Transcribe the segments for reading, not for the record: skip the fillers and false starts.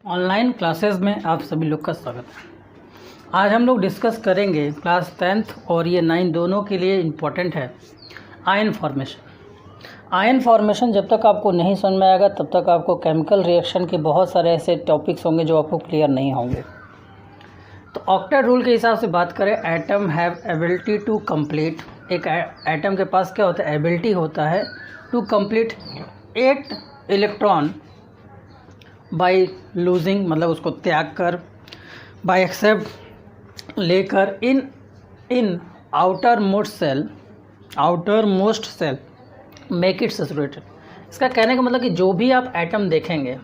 Online classes में आप सभी लोग का स्वागत है। आज हम लोग डिस्कस करेंगे क्लास 10th और ये 9 दोनों के लिए इम्पोर्टेंट है आयन फॉर्मेशन। आयन फॉर्मेशन जब तक आपको नहीं समझ में आएगा तब तक आपको केमिकल रिएक्शन के बहुत सारे ऐसे टॉपिक्स होंगे जो आपको क्लियर नहीं होंगे। तो ऑक्टेट रूल के हिसाब से बात करें, atom have ability to complete, एक एटम के पास क्या होता है, एबिलिटी होता है to complete 8 electron by losing, मतलब उसको त्याग कर, बाय एक्सेप्ट लेकर, in outer most shell make it saturated. इसका कहने का मतलब कि जो भी आप एटम देखेंगे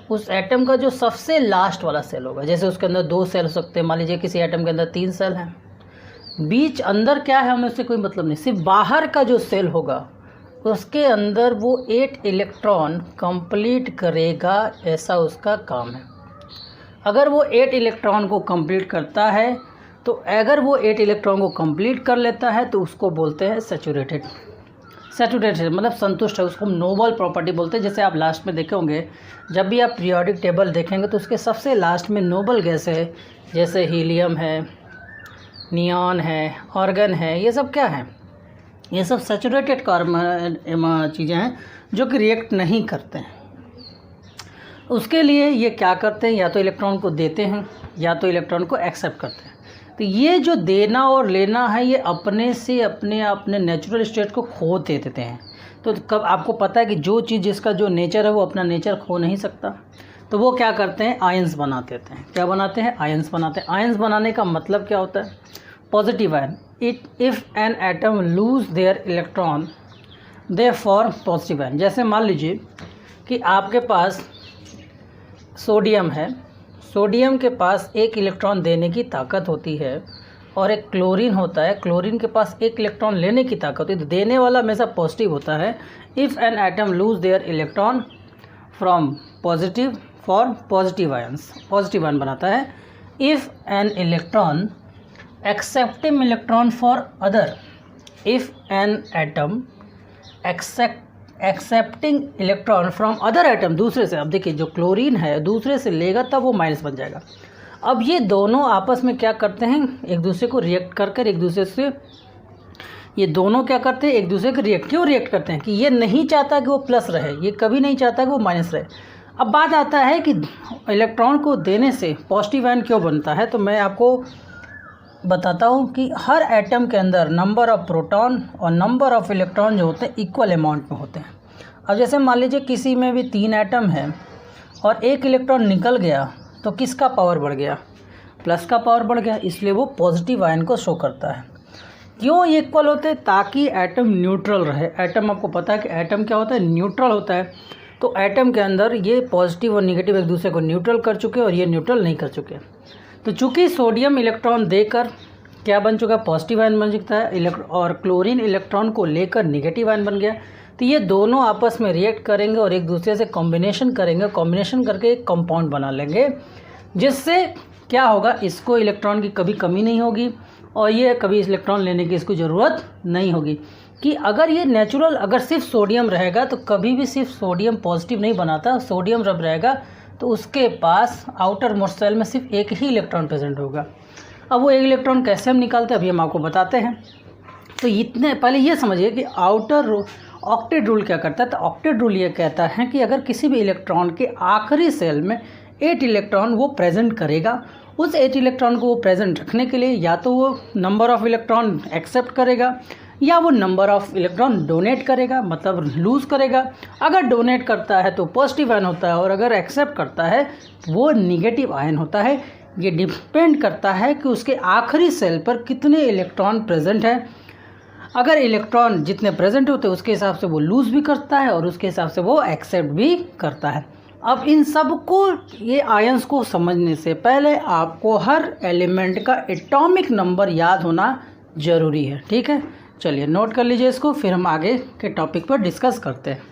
उस एटम का जो सबसे लास्ट वाला सेल होगा, जैसे उसके अंदर 2 सेल हो सकते हैं, मान लीजिए किसी एटम के अंदर 3 सेल हैं, बीच अंदर क्या है हमें उससे कोई मतलब नहीं, सिर्फ बाहर का जो सेल होगा उसके अंदर वो 8 इलेक्ट्रॉन कंप्लीट करेगा, ऐसा उसका काम है। अगर वो 8 इलेक्ट्रॉन को कंप्लीट करता है तो अगर वो 8 इलेक्ट्रॉन को कंप्लीट कर लेता है तो उसको बोलते हैं सैचुरेटेड। सैचुरेटेड मतलब संतुष्ट है, उसको नोबल प्रॉपर्टी बोलते हैं। जैसे आप लास्ट में देखे होंगे, जब भी आप पीरियोडिक टेबल देखेंगे तो उसके सबसे लास्ट में नोबल गैस है, जैसे हीलियम है, नियॉन है, ऑर्गन है, ये सब क्या है, ये सब सैचुरेटेड कार्बन चीज़ें हैं जो कि रिएक्ट नहीं करते हैं। उसके लिए ये क्या करते हैं, या तो इलेक्ट्रॉन को देते हैं या तो इलेक्ट्रॉन को एक्सेप्ट करते हैं। तो ये जो देना और लेना है ये अपने से अपने नेचुरल स्टेट को खो दे देते हैं। तो कब आपको पता है कि जो चीज़ जिसका जो नेचर है वो अपना नेचर खो नहीं सकता, तो वो क्या करते हैं, आयंस बना देते हैं। क्या बनाते हैं, आयंस बनाते हैं। आयंस बनाने का मतलब क्या होता है, positive ion. If an atom lose their electron they form positive ion. जैसे मान लीजिए कि आपके पास सोडियम है, सोडियम के पास 1 इलेक्ट्रॉन देने की ताकत होती है, और एक क्लोरीन होता है, क्लोरीन के पास 1 इलेक्ट्रॉन लेने की ताकत होती है। तो देने वाला हमेशा पॉजिटिव होता है। If an atom lose their electron from positive for positive ions, positive ion बनाता है। If an electron accepting electron for other, if an atom accepting electron from other atom, दूसरे से, अब देखिए जो क्लोरीन है दूसरे से लेगा तब वो माइनस बन जाएगा। अब ये दोनों आपस में क्या करते हैं, एक दूसरे को रिएक्ट कर एक दूसरे से, ये दोनों क्या करते हैं, एक दूसरे को क्यों रिएक्ट करते हैं कि ये नहीं चाहता कि वो प्लस रहे, ये कभी नहीं चाहता कि वो माइनस रहे। अब बात आता है कि इलेक्ट्रॉन को देने से पॉजिटिव आयन क्यों बनता है, तो मैं आपको बताता हूँ कि हर एटम के अंदर नंबर ऑफ़ प्रोटॉन और नंबर ऑफ़ इलेक्ट्रॉन जो होते हैं इक्वल अमाउंट में होते हैं। अब जैसे मान लीजिए किसी में भी 3 एटम है और 1 इलेक्ट्रॉन निकल गया तो किसका पावर बढ़ गया, प्लस का पावर बढ़ गया, इसलिए वो पॉजिटिव आयन को शो करता है। क्यों ये इक्वल होते हैं, ताकि एटम न्यूट्रल रहे। एटम आपको पता है कि एटम क्या होता है, न्यूट्रल होता है। तो एटम के अंदर ये पॉजिटिव और निगेटिव एक दूसरे को न्यूट्रल कर चुके और ये न्यूट्रल नहीं कर चुके। तो चूँकि सोडियम इलेक्ट्रॉन देकर क्या बन चुका है, पॉजिटिव आयन बन चुका है, और क्लोरीन इलेक्ट्रॉन को लेकर निगेटिव आयन बन गया। तो ये दोनों आपस में रिएक्ट करेंगे और एक दूसरे से कॉम्बिनेशन करेंगे, कॉम्बिनेशन करके एक कंपाउंड बना लेंगे, जिससे क्या होगा, इसको इलेक्ट्रॉन की कभी कमी नहीं होगी और ये कभी इलेक्ट्रॉन लेने की इसको ज़रूरत नहीं होगी। कि अगर ये नेचुरल, अगर सिर्फ सोडियम रहेगा तो कभी भी सिर्फ सोडियम पॉजिटिव नहीं बनाता। सोडियम जब रहेगा तो उसके पास आउटर मोस्ट सेल में सिर्फ 1 ही इलेक्ट्रॉन प्रेजेंट होगा। अब वो 1 इलेक्ट्रॉन कैसे हम निकालते हैं अभी हम आपको बताते हैं। तो इतने पहले ये समझिए कि ऑक्टेट रूल क्या करता है। तो ऑक्टेट रूल ये कहता है कि अगर किसी भी इलेक्ट्रॉन के आखिरी सेल में 8 इलेक्ट्रॉन वो प्रेजेंट करेगा, उस 8 इलेक्ट्रॉन को वो प्रेजेंट रखने के लिए या तो वो नंबर ऑफ़ इलेक्ट्रॉन एक्सेप्ट करेगा या वो नंबर ऑफ़ इलेक्ट्रॉन डोनेट करेगा, मतलब लूज़ करेगा। अगर डोनेट करता है तो पॉजिटिव आयन होता है और अगर एक्सेप्ट करता है तो वो निगेटिव आयन होता है। ये डिपेंड करता है कि उसके आखिरी सेल पर कितने इलेक्ट्रॉन प्रेजेंट है। अगर इलेक्ट्रॉन जितने प्रेजेंट होते हैं उसके हिसाब से वो लूज़ भी करता है और उसके हिसाब से वो एक्सेप्ट भी करता है। अब इन सब को, ये आयंस को समझने से पहले आपको हर एलिमेंट का एटॉमिक नंबर याद होना ज़रूरी है। ठीक है, चलिए नोट कर लीजिए इसको, फिर हम आगे के टॉपिक पर डिस्कस करते हैं।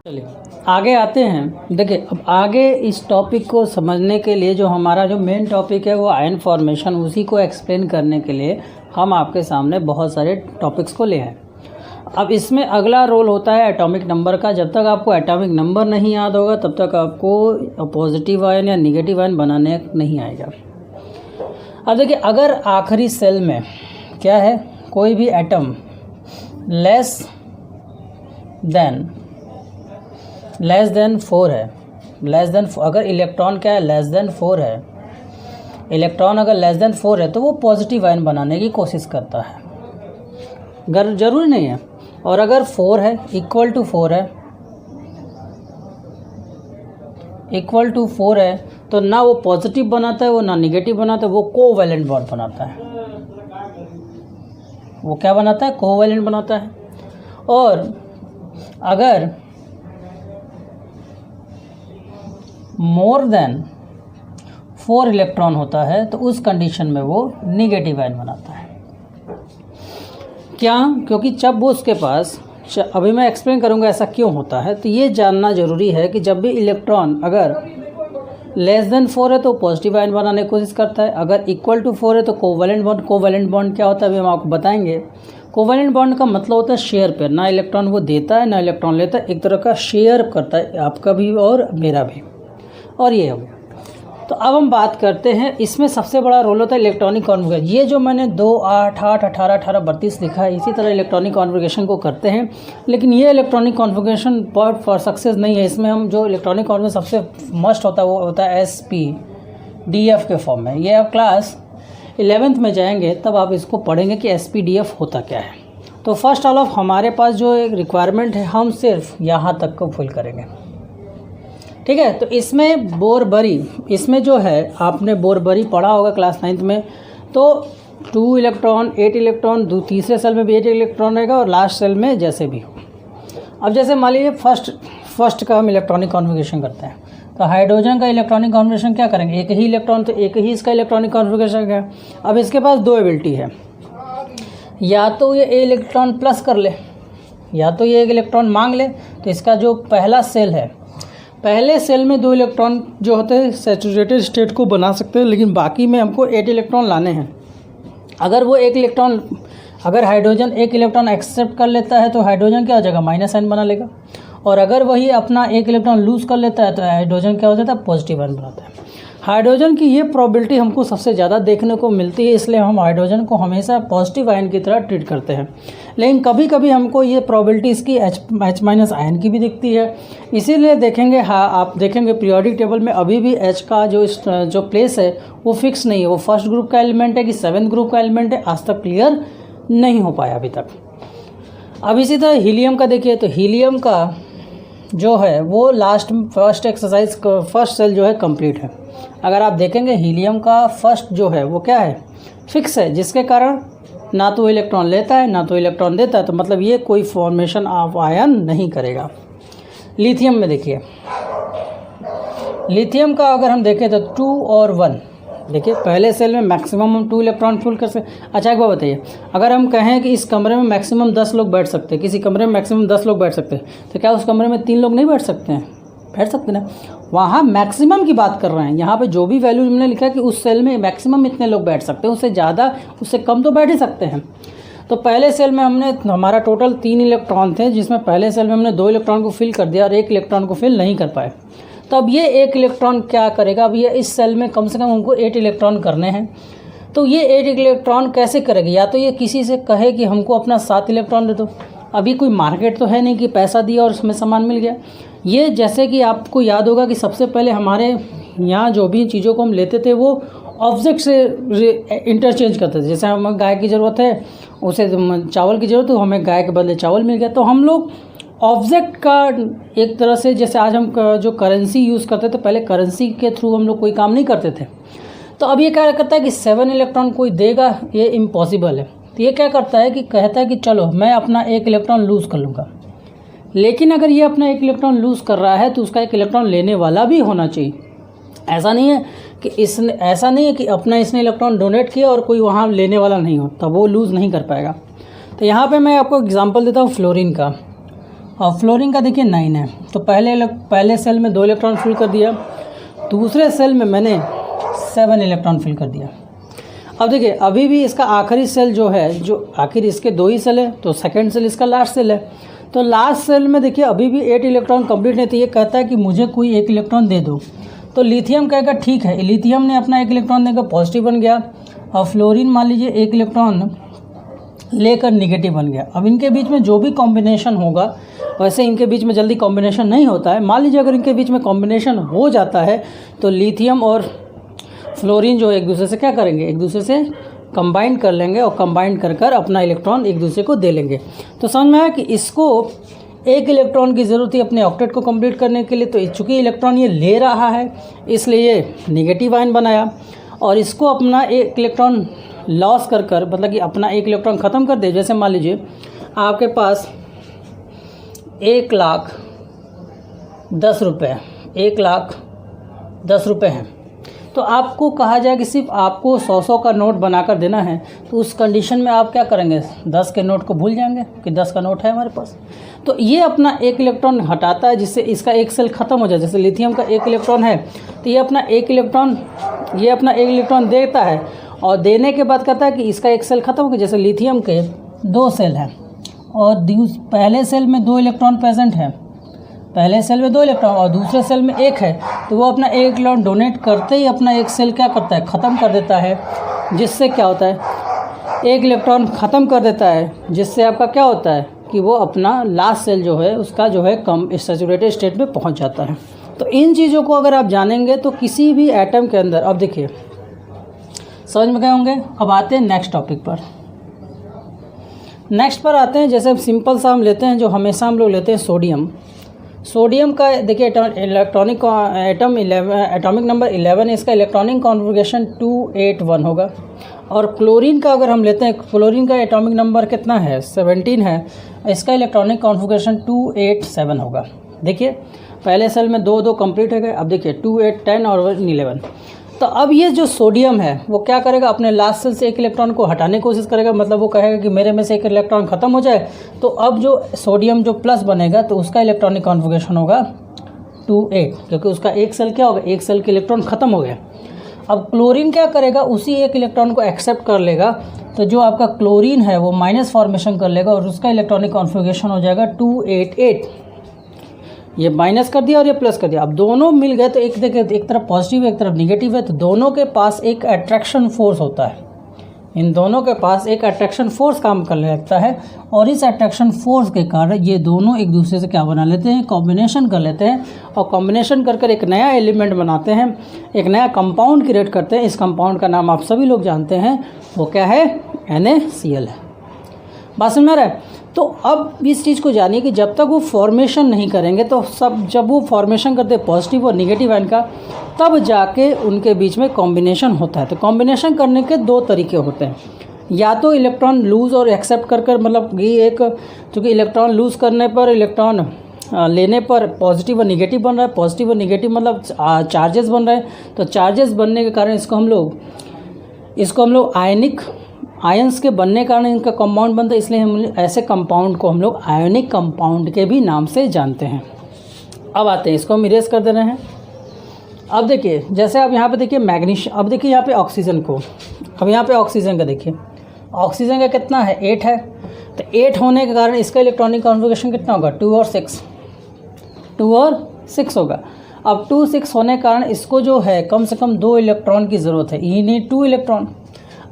चलिए आगे आते हैं। देखिए अब आगे इस टॉपिक को समझने के लिए जो हमारा जो मेन टॉपिक है वो आयन फॉर्मेशन, उसी को एक्सप्लेन करने के लिए हम आपके सामने बहुत सारे टॉपिक्स को ले आए। अब इसमें अगला रोल होता है एटॉमिक नंबर का। जब तक आपको एटॉमिक नंबर नहीं याद होगा तब तक आपको पॉजिटिव आयन या निगेटिव आयन बनाने नहीं आएगा। अब देखिए, अगर आखिरी सेल में क्या है, कोई भी एटम लेस देन 4 है, अगर इलेक्ट्रॉन क्या है, लेस देन 4 है, इलेक्ट्रॉन अगर लेस देन 4 है तो वो पॉजिटिव आयन बनाने की कोशिश करता है, जरूरी नहीं है। और अगर 4 है, इक्वल टू 4 है तो ना वो पॉजिटिव बनाता है, वो ना निगेटिव बनाता है, वो कोवैलेंट बॉन्ड बनाता है। वो क्या बनाता है, कोवैलेंट बनाता है। और अगर मोर देन 4 इलेक्ट्रॉन होता है तो उस कंडीशन में वो निगेटिव आयन बनाता है। क्या? क्योंकि जब वो उसके पास, अभी मैं एक्सप्लेन करूंगा ऐसा क्यों होता है। तो ये जानना ज़रूरी है कि जब भी इलेक्ट्रॉन अगर लेस देन 4 है तो पॉजिटिव आयन बनाने की कोशिश करता है, अगर इक्वल टू 4 है तो कोवैलेंट बॉन्ड क्या होता है अभी हम आपको बताएंगे। कोवैलेंट बॉन्ड का मतलब होता है शेयर पेयर, ना इलेक्ट्रॉन वो देता है ना इलेक्ट्रॉन लेता है, एक तरह का शेयर करता है, आपका भी और मेरा भी। और ये हो गया। तो अब हम बात करते हैं, इसमें सबसे बड़ा रोल होता है इलेक्ट्रॉनिक कॉन्फ़िगरेशन। ये जो मैंने 2, 8, 8, 18, 18, 32 लिखा है, इसी तरह इलेक्ट्रॉनिक कॉन्फ़िगरेशन को करते हैं। लेकिन ये इलेक्ट्रॉनिक कॉन्फ़िगरेशन फॉर सक्सेस नहीं है। इसमें हम जो इलेक्ट्रॉनिक कॉन्फ़िगरेशन सबसे मस्ट होता है वो होता है SPDF के फॉर्म में। ये आप क्लास 11th में जाएंगे तब आप इसको पढ़ेंगे कि SPDF होता क्या है। तो फर्स्ट ऑफ हमारे पास जो एक रिक्वायरमेंट है हम सिर्फ यहाँ तक को फुल करेंगे, ठीक है। तो इसमें बोरबरी, इसमें जो है आपने बोरबरी पढ़ा होगा क्लास 9th में। तो 2 इलेक्ट्रॉन 8 इलेक्ट्रॉन, तीसरे सेल में भी 8 इलेक्ट्रॉन रहेगा और लास्ट सेल में जैसे भी हो। अब जैसे मान लीजिए फर्स्ट का हम इलेक्ट्रॉनिक कॉन्फ़िगरेशन करते हैं, तो हाइड्रोजन का इलेक्ट्रॉनिक कॉन्फ़िगरेशन क्या करेंगे, एक ही इलेक्ट्रॉन, तो एक ही इसका इलेक्ट्रॉनिक कॉन्फ़िगरेशन है। अब इसके पास 2 एबिलिटी है, या तो ये ए इलेक्ट्रॉन प्लस कर ले या तो ये एक इलेक्ट्रॉन मांग ले। तो इसका जो पहला सेल है, पहले सेल में 2 इलेक्ट्रॉन जो होते हैं सैचुरेटेड स्टेट को बना सकते हैं, लेकिन बाकी में हमको 8 इलेक्ट्रॉन लाने हैं। अगर वो अगर हाइड्रोजन 1 इलेक्ट्रॉन एक्सेप्ट कर लेता है तो हाइड्रोजन क्या हो जाएगा, -n बना लेगा। और अगर वही अपना 1 इलेक्ट्रॉन लूज़ कर लेता है तो हाइड्रोजन क्या हो जाता है, पॉजिटिव आयन बनाता है। हाइड्रोजन की ये प्रोबेबिलिटी हमको सबसे ज़्यादा देखने को मिलती है, इसलिए हम हाइड्रोजन को हमेशा पॉजिटिव आयन की तरह ट्रीट करते हैं। लेकिन कभी कभी हमको ये प्रोबेबिलिटी इसकी H- आयन की भी दिखती है, इसीलिए देखेंगे। हाँ, आप देखेंगे पीरियोडिक टेबल में अभी भी H का जो प्लेस है वो फिक्स नहीं है, वो फर्स्ट ग्रुप का एलिमेंट है कि 7th ग्रुप का एलिमेंट है, आज तक क्लियर नहीं हो पाया अभी तक। अब इसी तरह हीलियम का देखिए, तो हीलियम का जो है वो फर्स्ट सेल जो है कंप्लीट है। अगर आप देखेंगे हीलियम का फर्स्ट जो है वो क्या है, फिक्स है, जिसके कारण ना तो इलेक्ट्रॉन लेता है ना तो इलेक्ट्रॉन देता है, तो मतलब ये कोई फॉर्मेशन ऑफ आयन नहीं करेगा। लिथियम में देखिए, लिथियम का अगर हम देखें तो 2 और 1, देखिए पहले सेल में मैक्सिमम हम 2 इलेक्ट्रॉन फुल कर सकते। अच्छा एक बात बताइए, अगर हम कहें कि इस कमरे में मैक्सिमम 10 लोग बैठ सकते हैं, किसी कमरे में मैक्सिमम 10 लोग बैठ सकते हैं, तो क्या उस कमरे में 3 लोग नहीं बैठ सकते हैं? बैठ सकते ना। वहाँ मैक्सिमम की बात कर रहे हैं, यहाँ पे जो भी वैल्यू हमने लिखा है कि उस सेल में मैक्सिमम इतने लोग बैठ सकते हैं, उससे ज़्यादा उससे कम तो बैठ ही सकते हैं। तो पहले सेल में हमारा टोटल 3 इलेक्ट्रॉन थे, जिसमें पहले सेल में हमने 2 इलेक्ट्रॉन को फिल कर दिया और 1 इलेक्ट्रॉन को फिल नहीं कर पाए। तो अब ये 1 इलेक्ट्रॉन क्या करेगा, अब ये इस सेल में कम से कम हमको 8 इलेक्ट्रॉन करने हैं। तो ये 8 इलेक्ट्रॉन कैसे करेगी, या तो ये किसी से कहे कि हमको अपना 7 इलेक्ट्रॉन दे दो। अभी कोई मार्केट तो है नहीं कि पैसा दिया और उसमें सामान मिल गया। ये जैसे कि आपको याद होगा कि सबसे पहले हमारे यहाँ जो भी चीज़ों को हम लेते थे वो ऑब्जेक्ट से इंटरचेंज करते थे। जैसे हमें गाय की ज़रूरत है, उसे चावल की ज़रूरत, तो हमें गाय के बदले चावल मिल गया। तो हम लोग ऑब्जेक्ट का एक तरह से, जैसे आज हम जो करेंसी यूज़ करते थे, पहले करेंसी के थ्रू हम लोग कोई काम नहीं करते थे। तो अब ये क्या करता है कि 7 इलेक्ट्रॉन कोई देगा, ये इम्पॉसिबल है। तो ये क्या करता है कि कहता है कि चलो मैं अपना 1 इलेक्ट्रॉन लूज़ कर लूँगा। लेकिन अगर ये अपना 1 इलेक्ट्रॉन लूज़ कर रहा है तो उसका 1 इलेक्ट्रॉन लेने वाला भी होना चाहिए। ऐसा नहीं है कि अपना इसने इलेक्ट्रॉन डोनेट किया और कोई वहाँ लेने वाला नहीं हो, तब वो लूज़ नहीं कर पाएगा। तो यहाँ पे मैं आपको एग्जांपल देता हूँ फ्लोरीन का। और फ्लोरीन का देखिए 9 है, तो पहले सेल में 2 इलेक्ट्रॉन फिल कर दिया, दूसरे सेल में मैंने 7 इलेक्ट्रॉन फिल कर दिया। अब देखिए अभी भी इसका आखिरी सेल जो है, जो आखिर इसके 2 ही सेल है, तो सेकंड सेल इसका लास्ट सेल है। तो लास्ट सेल में देखिए अभी भी 8 इलेक्ट्रॉन कंप्लीट नहीं, तो ये कहता है कि मुझे कोई 1 इलेक्ट्रॉन दे दो। तो लिथियम कहेगा ठीक है, लिथियम ने अपना 1 इलेक्ट्रॉन देकर पॉजिटिव बन गया, और फ्लोरीन मान लीजिए 1 इलेक्ट्रॉन लेकर निगेटिव बन गया। अब इनके बीच में जो भी कॉम्बिनेशन होगा, वैसे इनके बीच में जल्दी कॉम्बिनेशन नहीं होता है। मान लीजिए अगर इनके बीच में कॉम्बिनेशन हो जाता है तो लिथियम और फ्लोरीन जो एक दूसरे से क्या करेंगे, एक दूसरे से कंबाइन कर लेंगे, और कंबाइन कर कर अपना इलेक्ट्रॉन एक दूसरे को दे लेंगे। तो समझ में आया कि इसको 1 इलेक्ट्रॉन की ज़रूरत थी अपने ऑक्टेट को कंप्लीट करने के लिए, तो चूँकि इलेक्ट्रॉन ये ले रहा है इसलिए ये निगेटिव आयन बनाया, और इसको अपना 1 इलेक्ट्रॉन लॉस कर कर, मतलब कि अपना 1 इलेक्ट्रॉन ख़त्म कर दे। जैसे मान लीजिए आपके पास 1,10,000 रुपये, 1,10,000 रुपये हैं, तो आपको कहा जाए कि सिर्फ आपको 100 का नोट बनाकर देना है, तो उस कंडीशन में आप क्या करेंगे, 10 के नोट को भूल जाएंगे कि 10 का नोट है हमारे पास। तो ये अपना 1 इलेक्ट्रॉन हटाता है, जिससे इसका 1 सेल ख़त्म हो जाए। जैसे लिथियम का 1 इलेक्ट्रॉन है, तो ये अपना 1 इलेक्ट्रॉन देता है, और देने के बाद कहता है कि इसका 1 सेल ख़त्म हो गया। जैसे लिथियम के 2 सेल हैं, और पहले सेल में 2 इलेक्ट्रॉन प्रेजेंट है, पहले सेल में 2 इलेक्ट्रॉन और दूसरे सेल में 1 है, तो वो अपना 1 इलेक्ट्रॉन डोनेट करते ही अपना 1 सेल क्या करता है, ख़त्म कर देता है। जिससे क्या होता है, 1 इलेक्ट्रॉन ख़त्म कर देता है, जिससे आपका क्या होता है कि वो अपना लास्ट सेल जो है उसका जो है कम सैचुरेटेड स्टेट में पहुंच जाता है। तो इन चीज़ों को अगर आप जानेंगे तो किसी भी एटम के अंदर, अब देखिए समझ में गए होंगे। अब आते हैं नेक्स्ट टॉपिक पर। नेक्स्ट पर आते हैं, जैसे हम सिंपल सा हम लेते हैं जो हमेशा हम लोग लेते हैं सोडियम। सोडियम का देखिए एटॉमिक नंबर 11, इसका इलेक्ट्रॉनिक कॉन्फ़िगरेशन 281 होगा। और क्लोरीन का अगर हम लेते हैं, क्लोरीन का एटॉमिक नंबर कितना है, 17 है, इसका इलेक्ट्रॉनिक कॉन्फ़िगरेशन 287 होगा। देखिए पहले सेल में 2 कंप्लीट हो गए। अब देखिए 2, 8, 10 और 11। तो अब ये जो सोडियम है वो क्या करेगा, अपने लास्ट सेल से 1 इलेक्ट्रॉन को हटाने की कोशिश करेगा। मतलब वो कहेगा कि मेरे में से 1 इलेक्ट्रॉन ख़त्म हो जाए। तो अब जो सोडियम जो प्लस बनेगा तो उसका इलेक्ट्रॉनिक कॉन्फ़िगरेशन होगा 28, क्योंकि उसका 1 सेल क्या होगा, 1 सेल के इलेक्ट्रॉन ख़त्म हो गया। अब क्लोरीन क्या करेगा, उसी 1 इलेक्ट्रॉन को एक्सेप्ट कर लेगा। तो जो आपका क्लोरीन है वो माइनस फॉर्मेशन कर लेगा, और उसका इलेक्ट्रॉनिक कॉन्फ़िगरेशन हो जाएगा 288। ये माइनस कर दिया और ये प्लस कर दिया। अब दोनों मिल गए तो एक देखिए, एक तरफ पॉजिटिव है एक तरफ निगेटिव है, तो दोनों के पास एक अट्रैक्शन फोर्स होता है। इन दोनों के पास एक अट्रैक्शन फोर्स काम करने लगता है, और इस अट्रैक्शन फोर्स के कारण ये दोनों एक दूसरे से क्या बना लेते हैं, कॉम्बिनेशन कर लेते हैं, और कॉम्बिनेशन कर कर एक नया एलिमेंट बनाते हैं, एक नया कंपाउंड क्रिएट करते हैं। इस कंपाउंड का नाम आप सभी लोग जानते हैं, वो क्या है, NaCl है। बात समझ में आ रहा है। तो अब इस चीज़ को जानिए कि जब तक वो फॉर्मेशन नहीं करेंगे, तो जब वो फॉर्मेशन करते हैं पॉजिटिव और निगेटिव आयन का, तब जाके उनके बीच में कॉम्बिनेशन होता है। तो कॉम्बिनेशन करने के 2 तरीके होते हैं, या तो इलेक्ट्रॉन लूज़ और एक्सेप्ट कर कर, मतलब ये एक, चूँकि इलेक्ट्रॉन लूज़ करने पर, इलेक्ट्रॉन लेने पर पॉजिटिव और निगेटिव बन रहा है, पॉजिटिव और निगेटिव मतलब चार्जेस बन रहे हैं। तो चार्जेस बनने के कारण इसको हम लोग आयंस के बनने के कारण इनका कंपाउंड बनता है, इसलिए हम ऐसे कंपाउंड को हम लोग आयोनिक कंपाउंड के भी नाम से जानते हैं। अब आते हैं, इसको हम इरेज कर दे रहे हैं। अब देखिए, जैसे आप यहाँ पे देखिए मैग्नीशियम, अब देखिए यहाँ पे ऑक्सीजन को, अब यहाँ पे ऑक्सीजन का देखिए, ऑक्सीजन का कितना है, 8 है। तो 8 होने के कारण इसका इलेक्ट्रॉनिक कॉन्फ़िगरेशन कितना होगा, 2 और 6 होगा। अब 2, 6 होने के कारण इसको जो है कम से कम 2 इलेक्ट्रॉन की ज़रूरत है, ये नहीं 2 इलेक्ट्रॉन।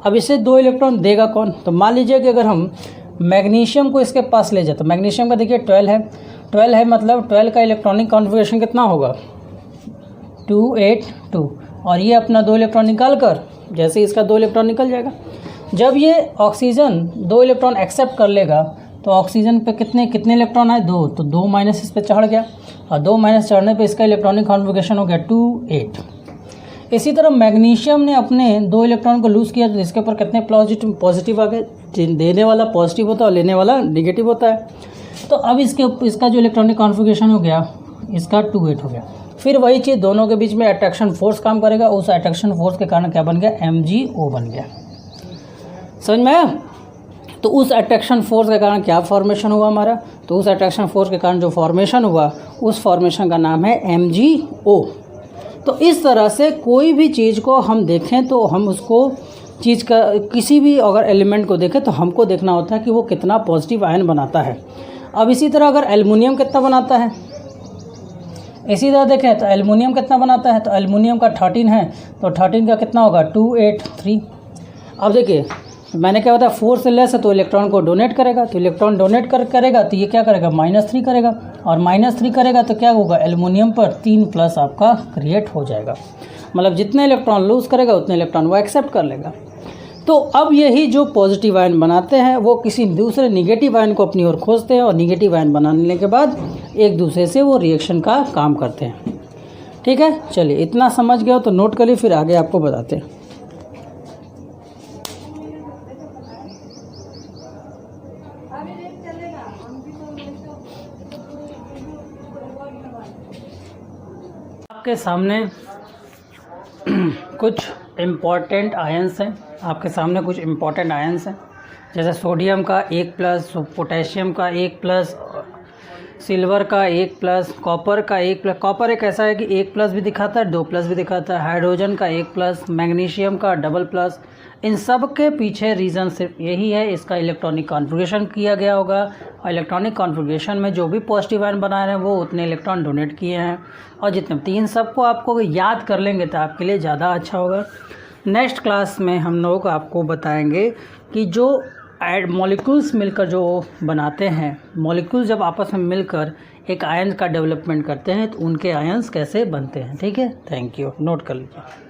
अब इसे 2 इलेक्ट्रॉन देगा कौन, तो मान लीजिए कि अगर हम मैग्नीशियम को इसके पास ले जाए, तो मैग्नीशियम का देखिए 12 है, मतलब 12 का इलेक्ट्रॉनिक कॉन्फ़िगरेशन कितना होगा, 282। और ये अपना 2 इलेक्ट्रॉन निकाल कर, जैसे इसका 2 इलेक्ट्रॉन निकल जाएगा, जब ये ऑक्सीजन 2 इलेक्ट्रॉन एक्सेप्ट कर लेगा, तो ऑक्सीजन पे कितने इलेक्ट्रॉन आए, 2, तो 2 माइनस इस पर चढ़ गया, और 2 माइनस चढ़ने पे इसका इलेक्ट्रॉनिक कॉन्फ़िगरेशन हो गया 28। इसी तरह मैग्नीशियम ने अपने 2 इलेक्ट्रॉन को लूज़ किया, तो इसके ऊपर कितने पॉजिटिव आ गए, देने वाला पॉजिटिव होता है और लेने वाला निगेटिव होता है। तो अब इसका जो इलेक्ट्रॉनिक कॉन्फ़िगरेशन हो गया, इसका 28 हो गया। फिर वही चीज़, दोनों के बीच में अट्रैक्शन फोर्स काम करेगा, उस अट्रैक्शन फोर्स के कारण क्या बन गया, MgO बन गया। समझ में आया। तो उस अट्रैक्शन फोर्स के कारण क्या फॉर्मेशन हुआ हमारा, तो उस अट्रैक्शन फोर्स के कारण जो फॉर्मेशन हुआ, उस फॉर्मेशन का नाम है MgO। तो इस तरह से कोई भी चीज़ को हम देखें तो हम उसको चीज़ का, किसी भी अगर एलिमेंट को देखें तो हमको देखना होता है कि वो कितना पॉजिटिव आयन बनाता है। अब इसी तरह अगर एल्युमिनियम कितना बनाता है, इसी तरह देखें तो एल्युमिनियम कितना बनाता है, तो एल्युमिनियम का 13 है, तो 13 का कितना होगा 283। अब देखिए मैंने क्या बताया, 4 से लेस है तो इलेक्ट्रॉन को डोनेट करेगा, तो इलेक्ट्रॉन डोनेट करेगा तो ये क्या करेगा -3 करेगा, और -3 करेगा तो क्या होगा, एल्युमिनियम पर 3+ आपका क्रिएट हो जाएगा। मतलब जितने इलेक्ट्रॉन लूज़ करेगा उतने इलेक्ट्रॉन वो एक्सेप्ट कर लेगा। तो अब यही जो पॉजिटिव आयन बनाते हैं वो किसी दूसरे निगेटिव आयन को अपनी ओर खोजते हैं, और निगेटिव आयन बनाने के बाद एक दूसरे से वो रिएक्शन का काम करते हैं। ठीक है, चलिए इतना समझ गए हो तो नोट कर ली, फिर आगे आपको बताते हैं। आपके सामने कुछ इम्पॉर्टेंट आयंस हैं, आपके सामने कुछ इम्पॉर्टेंट आयंस हैं, जैसे सोडियम का 1+, पोटेशियम का 1+, सिल्वर का 1+, कॉपर का 1+। कॉपर एक ऐसा है कि 1+ भी दिखाता है, 2+ भी दिखाता है। हाइड्रोजन का 1+, मैग्नीशियम का $+। इन सब के पीछे रीज़न सिर्फ यही है, इसका इलेक्ट्रॉनिक कॉन्फ़िगरेशन किया गया होगा, और इलेक्ट्रॉनिक कॉन्फ़िगरेशन में जो भी पॉजिटिव आयन बना रहे हैं वो उतने इलेक्ट्रॉन डोनेट किए हैं। और जितने 3 सबको आपको याद कर लेंगे तो आपके लिए ज़्यादा अच्छा होगा। नेक्स्ट क्लास में हम लोग आपको बताएंगे कि जो मॉलिक्यूल्स मिलकर जो बनाते हैं, मॉलिक्यूल्स जब आपस में मिलकर एक आयन का डेवलपमेंट करते हैं तो उनके आयंस कैसे बनते हैं। ठीक है, थैंक यू, नोट कर लीजिए।